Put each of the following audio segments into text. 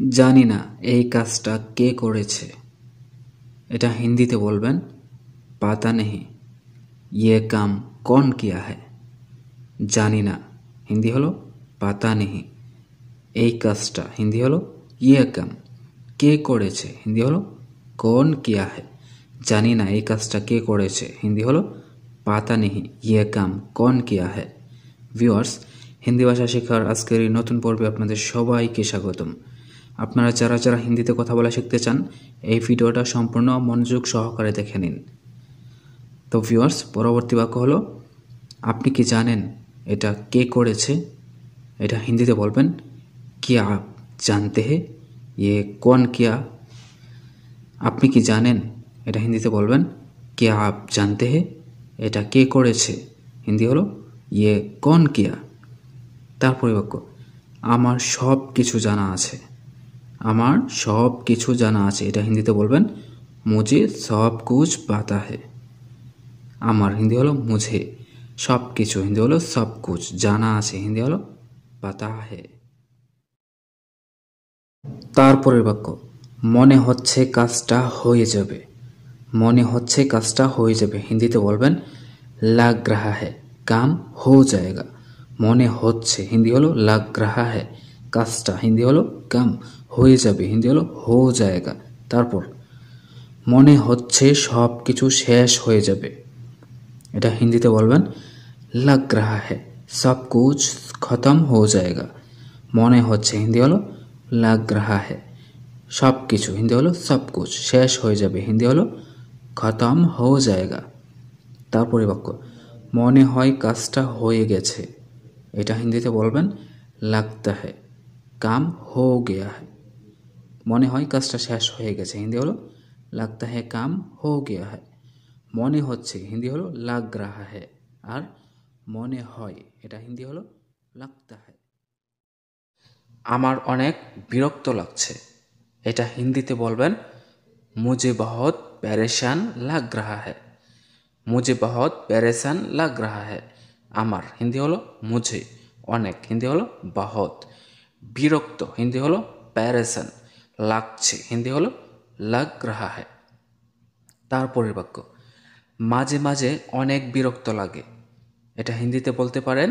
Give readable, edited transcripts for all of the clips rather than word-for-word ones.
জানি না এই কাজটা কে করেছে। এটা হিন্দিতে বলবেন পাতা নেহি ইয়ে কাম কন কিয়া হ্যায়। জানি না হিন্দি হলো পাতা নেহি, এই কাজটা হিন্দি হলো ইয়ে কাম, কে করেছে হিন্দি হলো কন কিয়া হ্যায়। জানি না এই কাজটা কে করেছে হিন্দি হলো পাতা নেহি ইয়ে কাম কন কিয়া হ্যায়। ভিউয়ার্স, হিন্দি ভাষা শেখার আজকের এই নতুন পর্বে আপনাদের সবাইকে স্বাগতম। আপনারা যারা যারা হিন্দিতে কথা বলা শিখতে চান এই ভিডিওটা সম্পূর্ণ মনোযোগ সহকারে দেখে নিন। তো ভিউয়ার্স, পরবর্তী বাক্য হলো আপনি কি জানেন এটা কে করেছে। এটা হিন্দিতে বলবেন কিয়া আপ জানতে হে ইয়ে কোন কিয়া। আপনি কি জানেন এটা হিন্দিতে বলবেন কিয়া আপ জানতে হে, এটা কে করেছে হিন্দি হলো ইয়ে কোন কিয়া। তারপরে বাক্য আমার সব কিছু জানা আছে। আমার সব কিছু জানা আছে, এটা হিন্দিতে বলবেন মুঝে সব কুছ পাতা হে। আমার হিন্দি হলো মুঝে, সব কিছু হিন্দি হলো সব কুছ, জানা আছে হিন্দি হলো পাতা হে। তারপরের বাক্য মনে হচ্ছে কাজটা হয়ে যাবে। মনে হচ্ছে কাজটা হয়ে যাবে হিন্দিতে বলবেন লাগ রাহা হে কাম হো জায়েগা। মনে হচ্ছে হিন্দি হলো লাগ রাহা হে, কাজটা হিন্দি হলো কাম, হয়ে যাবে হিন্দি হলো হো জায়েগা। তারপর মনে হচ্ছে সব কিছু শেষ হয়ে যাবে, এটা হিন্দিতে বলবেন লাগ রাহা হে সব কুছ খতম হো জায়েগা। মনে হচ্ছে হিন্দি হলো লাগ রাহা হে, সব কিছু হিন্দি হলো সব কুছ, শেষ হয়ে যাবে হিন্দি হলো খতম হো জায়েগা। তারপরে বাক্য মনে হয় কাজটা হয়ে গেছে, এটা হিন্দিতে বলবেন লাগতা হে কাম হো গেয়া হে। মনে হয় কাজটা শেষ হয়ে গেছে হিন্দি হলো লাগতা হে কাম হো গেয়া হে। মনে হচ্ছে হিন্দি হলো লাগ রাহা হে, আর মনে হয় এটা হিন্দি হলো লাগতা হে। আমার অনেক বিরক্ত লাগছে, এটা হিন্দিতে বলবেন মুঝে বহুত পরেশান লাগ রাহা হে। মুঝে বহুত পরেশান লাগ রাহা হে। আমার হিন্দি হলো মুঝে, অনেক হিন্দি হলো বহুত, বিরক্ত হিন্দি হলো পরেশান, লাগছে হিন্দি হলো লাগ রাহা হে। তারপরের বাক্য মাঝে মাঝে অনেক বিরক্ত লাগে, এটা হিন্দিতে বলতে পারেন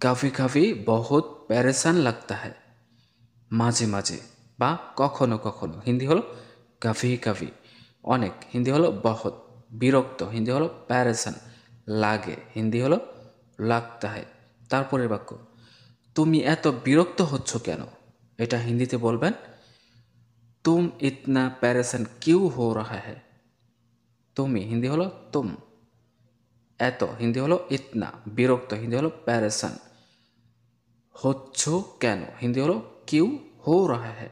কাফি কাফি বহুত পরেশান লাগতা হে। মাঝে মাঝে বা কখনো কখনো হিন্দি হলো কাফি কাফি, অনেক হিন্দি হলো বহুত, বিরক্ত হিন্দি হলো প্যারেশান, লাগে হিন্দি হলো লাগতা হে। তারপরের বাক্য তুমি এত বিরক্ত হচ্ছ কেন, এটা হিন্দিতে বলবেন তুম ইতনা প্যারেশান কিউ হো রাহা হে। তুমি হিন্দি হলো তুম, এত হিন্দি হলো ইতনা, বিরক্ত হিন্দি হলো প্যারেশান, হচ্ছ কেন হিন্দি হলো কিউ হো রাহা হে।